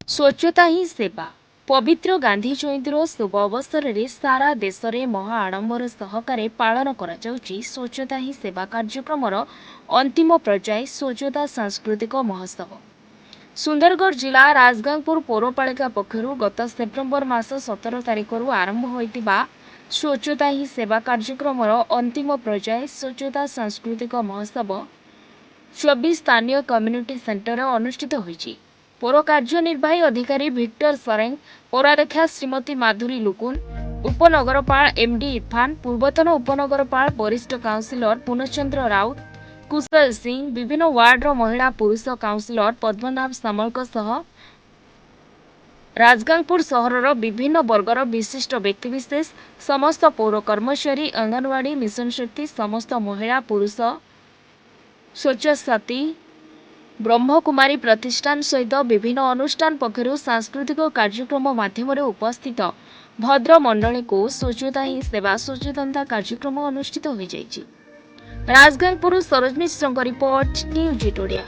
स्वच्छता ही सेवा पवित्र गांधी जयंतीर शुभ अवसर में सारा देश में महा आडंबर सहकारे पालन करा जाउछि स्वच्छता ही सेवा कार्यक्रम अंतिम पर्याय स्वच्छता सांस्कृतिक महोत्सव। सुंदरगढ़ जिला राजगांगपुर पौरपालिका पक्षरु गत सेप्टेम्बर मास 17 तारिख आरंभ होइतिबा स्वच्छता ही सेवा कार्यक्रम अंतिम पर्याय स्वच्छता सांस्कृतिक महोत्सव 24 स्थानीय कम्युनिटी सेंटर अनुष्ठित होइछि। पौर कार्यनिर्वाही अधिकारी विक्टर सरेंग, पौराध्यक्षा श्रीमती माधुरी लुकुन, उपनगरपाल एमडी इरफान, पूर्वतन उपनगरपाल वरिष्ठ काउंसिलर पूर्णचंद्र राउत, कुशल सिंह, विभिन्न वार्डर महिला पुरुष काउंसिलर पद्मनाभ सामलक सह राजगांगपुर सहरर विभिन्न वर्गर विशिष्ट व्यक्तिविशेष, समस्त पौर कर्मचारी, अंगनवाड़ी मिशन शक्ति, समस्त महिला पुरुष स्वच्छसाथी ब्रह्मकुमारी प्रतिष्ठान सहित विभिन्न अनुष्ठान पक्षरु सांस्कृतिक कार्यक्रम माध्यम उपस्थित भद्र मंडली को स्वच्छता ही सेवा सचेतनता कार्यक्रम अनुष्ठित हो जाइछि। राजगांगपुर सरोज मिश्रଙ୍କ रिपोर्ट न्यूज एट ओडिया।